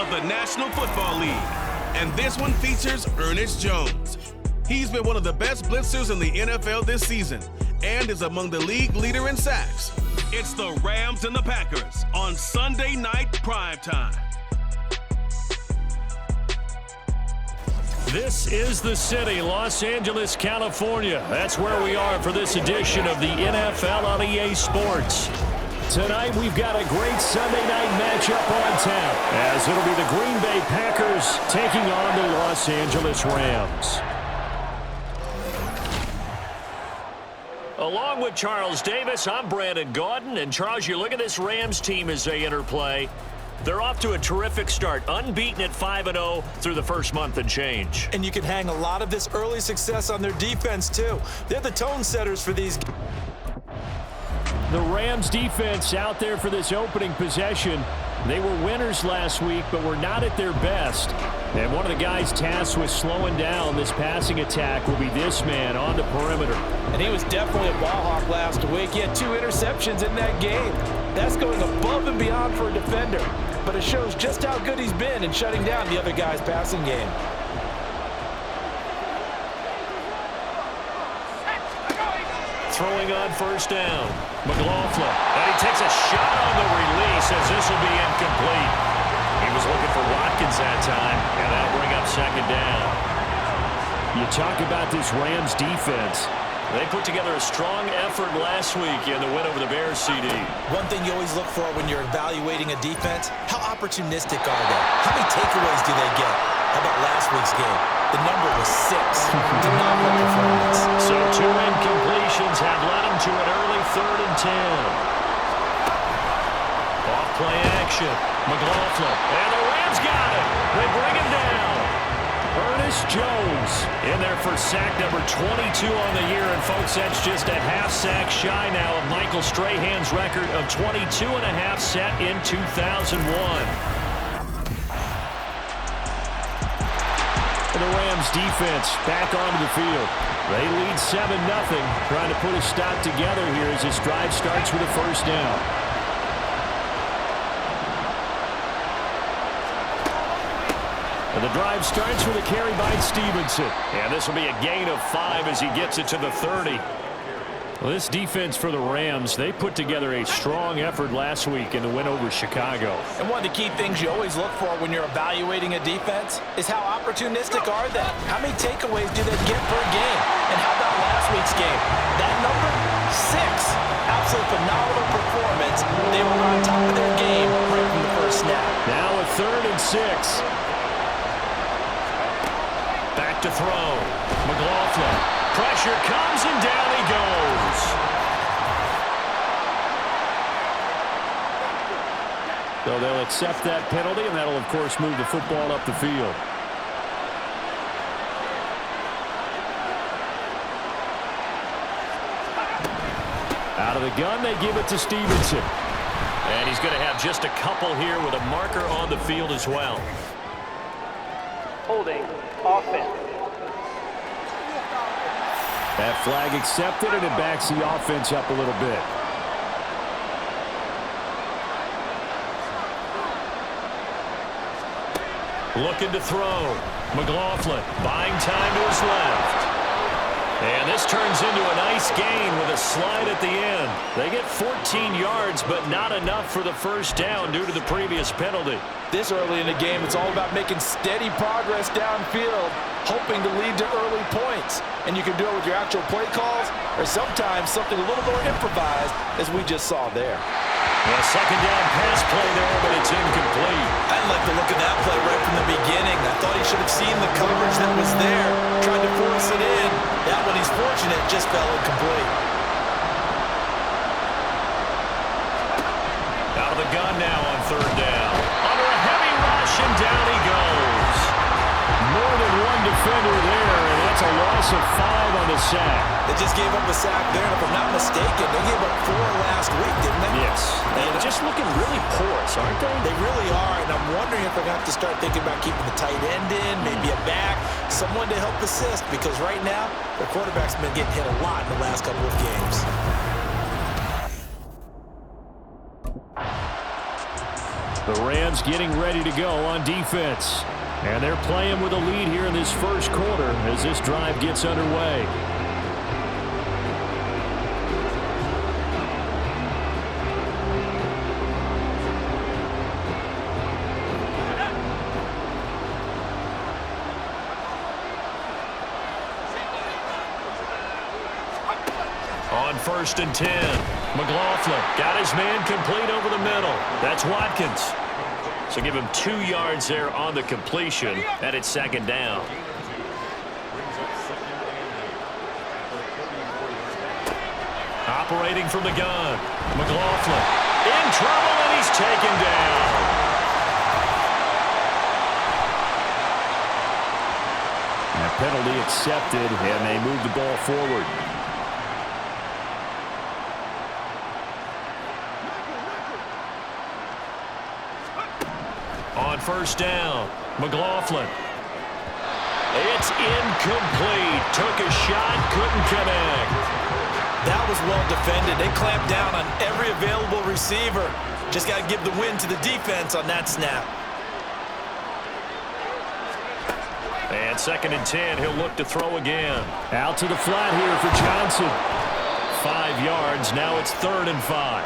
of the National Football League. And this one features Ernest Jones. He's been one of the best blitzers in the NFL this season and is among the league leader in sacks. It's the Rams and the Packers on Sunday Night Primetime. This is the city, Los Angeles, California. That's where we are for this edition of the NFL on EA Sports. Tonight, we've got a great Sunday night matchup on tap, as it'll be the Green Bay Packers taking on the Los Angeles Rams. Along with Charles Davis, I'm Brandon Gaudin. And Charles, you look at this Rams team as they enter play. They're off to a terrific start, unbeaten at 5-0 through the first month and change. And you can hang a lot of this early success on their defense, too. They're the tone setters for these. The Rams defense out there for this opening possession. They were winners last week, but were not at their best. And one of the guys tasked with slowing down this passing attack will be this man on the perimeter. And he was definitely a ball hawk last week. He had 2 interceptions in that game. That's going above and beyond for a defender. But it shows just how good he's been in shutting down the other guy's passing game. Throwing on first down. McLaughlin. And he takes a shot on the release as this will be incomplete. He was looking for Watkins that time, and that'll bring up second down. You talk about this Rams defense. They put together a strong effort last week in the win over the Bears, CD. One thing you always look for when you're evaluating a defense, how opportunistic are they? How many takeaways do they get? How about last week's game? The number was 6. Phenomenal performance. So 2 incompletions have led him to an early 3rd and 10. Off play action. McLaughlin. And the Rams got it. They bring him down. Ernest Jones in there for sack number 22 on the year. And, folks, that's just a half sack shy now of Michael Strahan's record of 22 and a half set in 2001. And the Rams defense back onto the field. They lead 7-0, trying to put a stop together here as this drive starts with a first down. And the drive starts with a carry by Stevenson. And this will be a gain of 5 as he gets it to the 30. Well, this defense for the Rams, they put together a strong effort last week in the win over Chicago. And one of the key things you always look for when you're evaluating a defense is how opportunistic are they? How many takeaways do they get per game? And how about last week's game? That number, 6. Absolutely phenomenal performance. They were on top of their game right from the first snap. Now a 3rd and 6. Back to throw. McLaughlin. Pressure comes and down he goes. So they'll accept that penalty, and that'll, of course, move the football up the field. Out of the gun, they give it to Stevenson. And he's going to have just a couple here with a marker on the field as well. Holding offense. That flag accepted, and it backs the offense up a little bit. Looking to throw. McLaughlin buying time to his left. And this turns into a nice gain with a slide at the end. They get 14 yards, but not enough for the first down due to the previous penalty. This early in the game, it's all about making steady progress downfield, hoping to lead to early points. And you can do it with your actual play calls or sometimes something a little more improvised, as we just saw there. A second down pass play there, but it's incomplete. I like the look of that play right from the beginning. I thought he should have seen the coverage that was there, tried to force it in. That one, he's fortunate, just fell incomplete. Out of the gun now on 3rd down. Under a heavy rush, and down he goes. More than one defender there, and that's a loss of 5 on the sack. They just gave up a sack there, and if I'm not mistaken, they gave up 4 last week, didn't they? Yes. And just looking really porous, aren't they? They really are, and I'm wondering if they're going to have to start thinking about keeping the tight end in, maybe a back, someone to help assist, because right now, their quarterback's been getting hit a lot in the last couple of games. The Rams getting ready to go on defense. And they're playing with a lead here in this first quarter as this drive gets underway. On 1st and 10, McLaughlin got his man complete over the middle. That's Watkins. So give him 2 yards there on the completion, and it's 2nd down. Operating from the gun, McLaughlin in trouble, and he's taken down. That penalty accepted, and they move the ball forward. On 1st down, McLaughlin. It's incomplete. Took a shot, couldn't connect. That was well defended. They clamped down on every available receiver. Just got to give the win to the defense on that snap. And 2nd and 10, he'll look to throw again. Out to the flat here for Johnson. 5 yards, now it's 3rd and 5.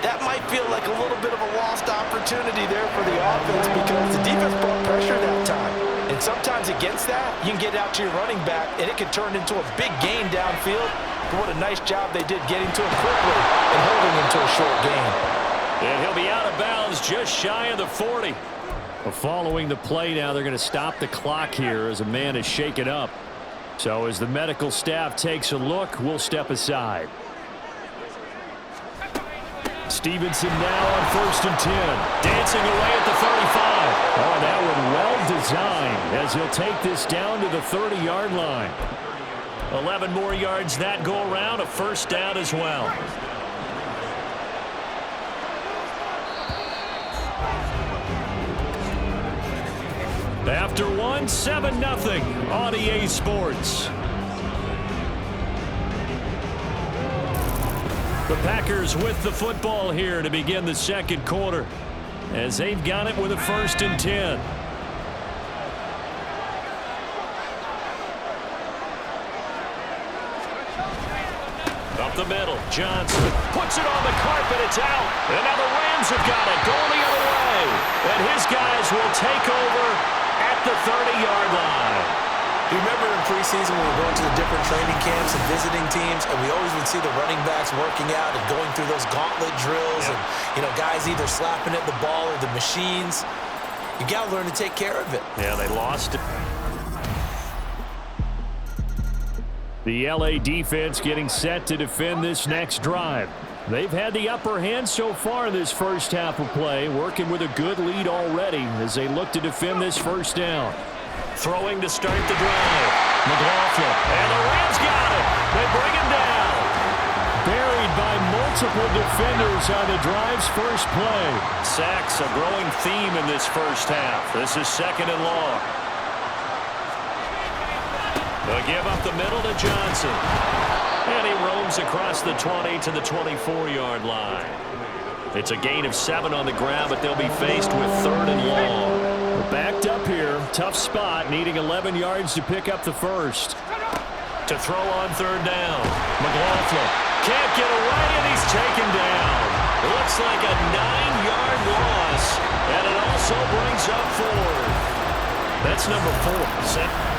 That might feel like a little bit of a lost opportunity there for the offense because the defense brought pressure that time. And sometimes against that, you can get out to your running back, and it can turn into a big gain downfield. But what a nice job they did getting to him quickly and holding him to a short gain. And he'll be out of bounds just shy of the 40. Well, following the play now, they're going to stop the clock here as a man is shaken up. So as the medical staff takes a look, we'll step aside. Stevenson now on 1st and 10. Dancing away at the 35. Oh, that one well designed as he'll take this down to the 30-yard line. 11 more yards that go around, a 1st down as well. After one, 7-0 on EA Sports. The Packers with the football here to begin the 2nd quarter as they've got it with a 1st and 10. Up the middle, Johnson puts it on the carpet, it's out. And now the Rams have got it, going the other way. And his guys will take over at the 30-yard line. Do you remember in preseason when we were going to the different training camps and visiting teams, and we always would see the running backs working out and going through those gauntlet drills, and guys either slapping at the ball or the machines. You got to learn to take care of it. Yeah, they lost it. The LA defense getting set to defend this next drive. They've had the upper hand so far in this first half of play, working with a good lead already as they look to defend this 1st down. Throwing to start the drive. McLaughlin. And the Rams got it. They bring him down. Buried by multiple defenders on the drive's first play. Sacks a growing theme in this first half. This is 2nd and long. They'll give up the middle to Johnson. And he roams across the 20 to the 24-yard line. It's a gain of 7 on the ground, but they'll be faced with 3rd and long. We're backed up here. Tough spot, needing 11 yards to pick up the 1st. To throw on 3rd down. McLaughlin can't get away, and he's taken down. Looks like a 9-yard loss, and it also brings up 4th. That's number 4.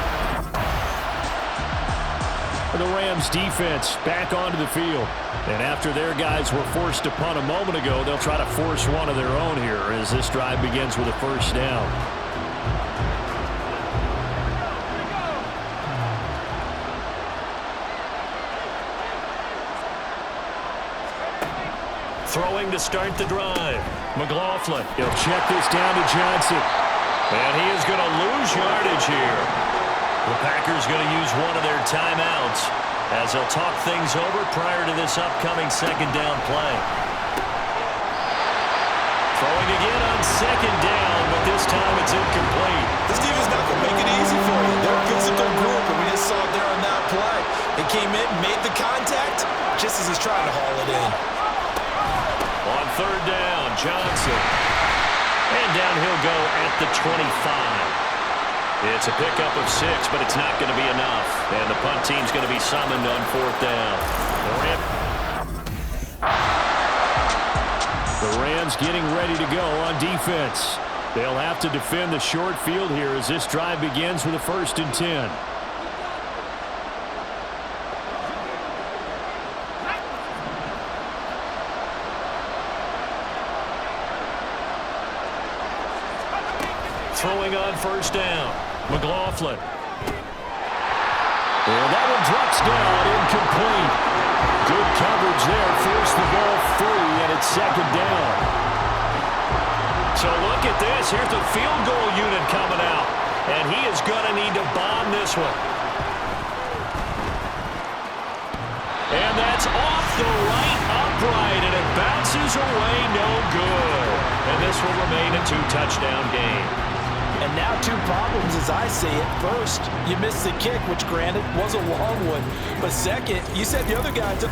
The Rams defense back onto the field. And after their guys were forced to punt a moment ago, they'll try to force one of their own here as this drive begins with a 1st down. Throwing to start the drive. McLaughlin. He'll check this down to Johnson. And he is going to lose yardage here. The Packers going to use one of their timeouts as they'll talk things over prior to this upcoming 2nd down play. Throwing again on 2nd down, but this time it's incomplete. This team is not going to make it easy for you. They're a physical group, and we just saw it there on that play. They came in, made the contact, just as he's trying to haul it in. On 3rd down, Johnson. And down he'll go at the 25. It's a pickup of 6, but it's not going to be enough. And the punt team's going to be summoned on 4th down. The Rams getting ready to go on defense. They'll have to defend the short field here as this drive begins with a 1st and 10. Throwing on 1st down. McLaughlin. And that one drops down, incomplete. Good coverage there, forced the ball free, and it's 2nd down. So look at this. Here's the field goal unit coming out, and he is going to need to bomb this one. And that's off the right upright, and it bounces away, no good. And this will remain a 2-touchdown game. And now 2 problems as I see it. First, you missed the kick, which granted was a long one. But second, you said the other guy took...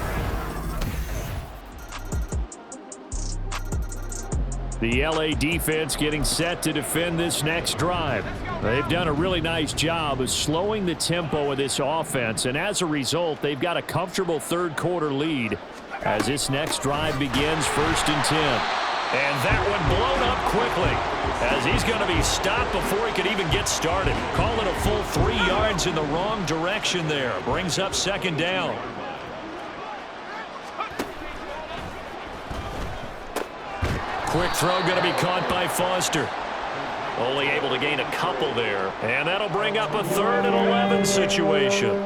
The LA defense getting set to defend this next drive. They've done a really nice job of slowing the tempo of this offense, and as a result, they've got a comfortable 3rd quarter lead as this next drive begins 1st and 10. And that one blown up quickly as he's going to be stopped before he could even get started. Call it a full 3 yards in the wrong direction there. Brings up 2nd down. Quick throw going to be caught by Foster. Only able to gain a couple there. And that'll bring up a 3rd and 11 situation.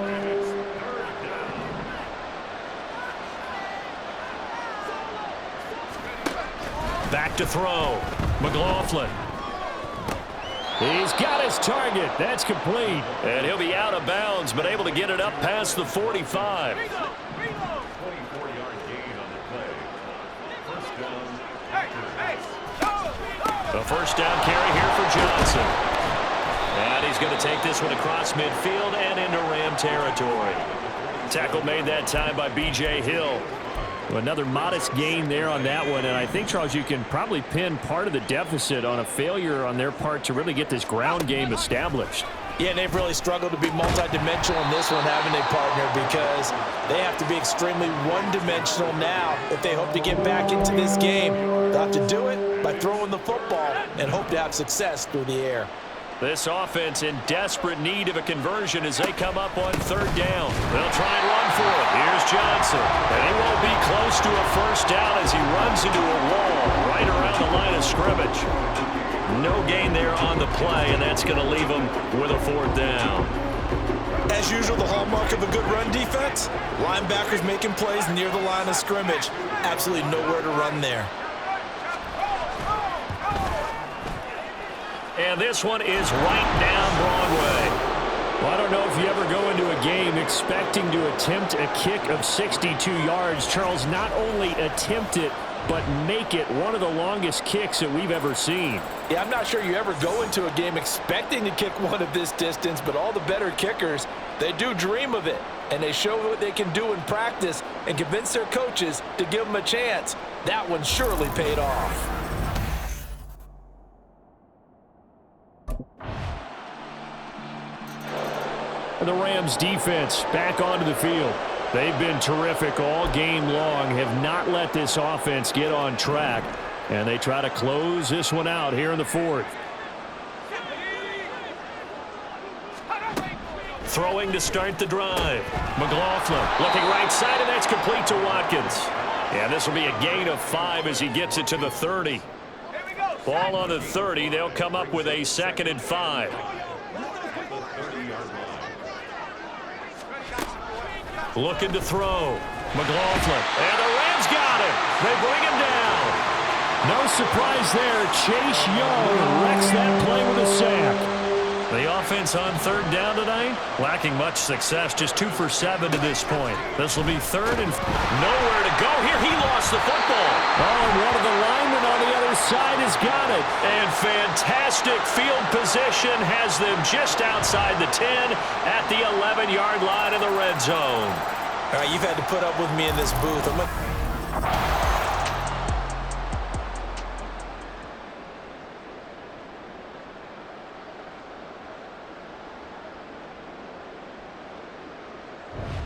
Back to throw. McLaughlin. He's got his target. That's complete. And he'll be out of bounds, but able to get it up past the 45. A 1st down carry here for Johnson. And he's going to take this one across midfield and into Ram territory. Tackle made that time by B.J. Hill. Another modest gain there on that one, and I think, Charles, you can probably pin part of the deficit on a failure on their part to really get this ground game established. Yeah, they've really struggled to be multidimensional in this one, haven't they, partner, because they have to be extremely one-dimensional now if they hope to get back into this game. They'll have to do it by throwing the football and hope to have success through the air. This offense in desperate need of a conversion as they come up on 3rd down. They'll try and run for it. Here's Johnson. And he won't be close to a 1st down as he runs into a wall right around the line of scrimmage. No gain there on the play, and that's going to leave him with a 4th down. As usual, the hallmark of a good run defense, linebackers making plays near the line of scrimmage. Absolutely nowhere to run there. And this one is right down Broadway. Well, I don't know if you ever go into a game expecting to attempt a kick of 62 yards. Charles, not only attempt it, but make it one of the longest kicks that we've ever seen. Yeah, I'm not sure you ever go into a game expecting to kick one of this distance, but all the better kickers, they do dream of it, and they show what they can do in practice and convince their coaches to give them a chance. That one surely paid off. The Rams defense back onto the field. They've been terrific all game long, have not let this offense get on track, and they try to close this one out here in the 4th. Throwing to start the drive. McLaughlin looking right side, and that's complete to Watkins. And this will be a gain of 5 as he gets it to the 30. Ball on the 30. They'll come up with a 2nd and 5. Looking to throw. McLaughlin. And the Rams got him. They bring him down. No surprise there. Chase Young wrecks that play with a sack. The offense on 3rd down tonight, lacking much success. Just 2 for 7 to this point. This will be 3rd and nowhere to go here. He lost the football. Oh, and one of the linemen on the other side has got it. And fantastic field position has them just outside the 10 at the 11-yard line in the red zone. All right, you've had to put up with me in this booth.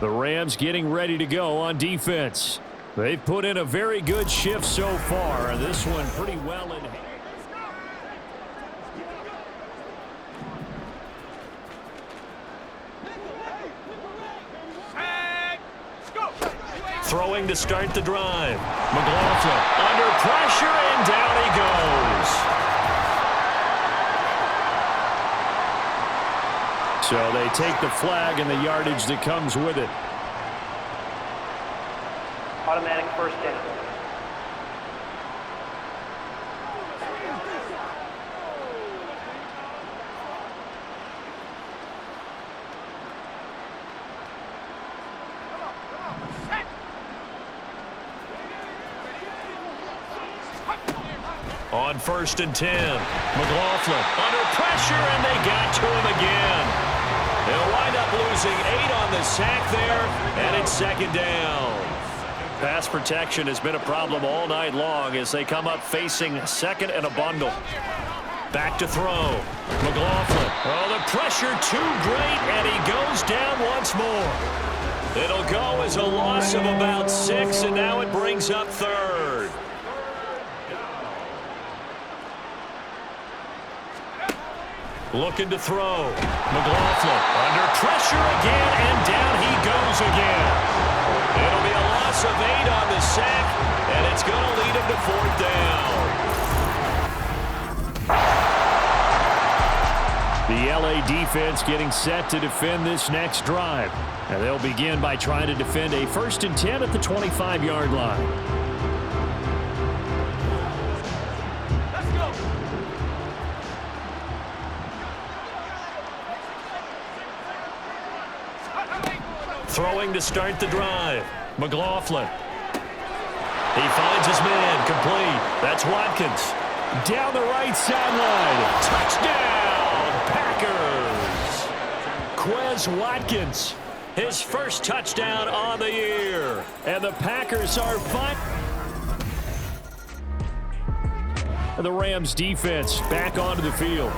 The Rams getting ready to go on defense. They've put in a very good shift so far, and this one pretty well in hand. Throwing to start the drive. McLaughlin under pressure, and down he goes. So they take the flag and the yardage that comes with it. Automatic first down. On 1st and 10, McLaughlin under pressure, and they got to him again. They'll wind up losing 8 on the sack there, and it's 2nd down. Pass protection has been a problem all night long as they come up facing 2nd and a bundle. Back to throw. McLaughlin. Oh, the pressure too great, and he goes down once more. It'll go as a loss of about 6, and now it brings up 3rd. Looking to throw. McLaughlin under pressure again, and down he goes again. It'll be a loss of 8 on the sack, and it's going to lead him to 4th down. The LA defense getting set to defend this next drive. And they'll begin by trying to defend a 1st and 10 at the 25-yard line. Throwing to start the drive. McLaughlin. He finds his man complete. That's Watkins. Down the right sideline. Touchdown, Packers. Quez Watkins. His first touchdown on the year. And the Packers are fine. The Rams defense back onto the field.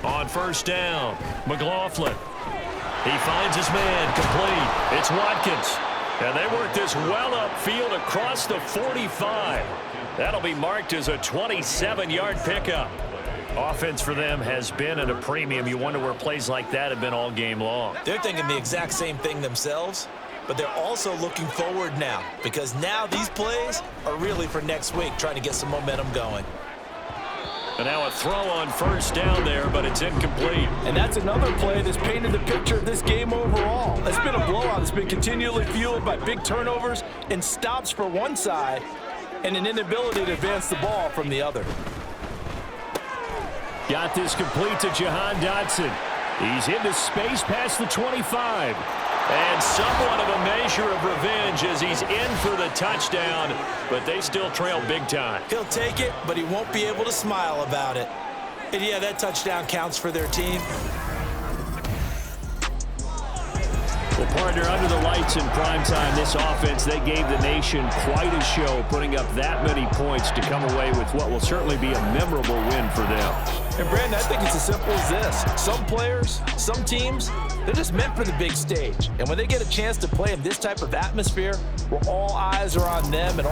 On 1st down, McLaughlin. He finds his man complete. It's Watkins. And they work this well upfield across the 45. That'll be marked as a 27-yard pickup. Offense for them has been at a premium. You wonder where plays like that have been all game long. They're thinking the exact same thing themselves, but they're also looking forward now because now these plays are really for next week, trying to get some momentum going. And now a throw on 1st down there, but it's incomplete. And that's another play that's painted the picture of this game overall. It's been a blowout. It's been continually fueled by big turnovers and stops for one side and an inability to advance the ball from the other. Got this complete to Jahan Dotson. He's into space past the 25. And somewhat of a measure of revenge as he's in for the touchdown, but they still trail big time. He'll take it, but he won't be able to smile about it. And yeah, that touchdown counts for their team. Well, partner, under the lights in primetime, this offense, they gave the nation quite a show, putting up that many points to come away with what will certainly be a memorable win for them. And, Brandon, I think it's as simple as this. Some players, some teams, they're just meant for the big stage. And when they get a chance to play in this type of atmosphere where all eyes are on them and all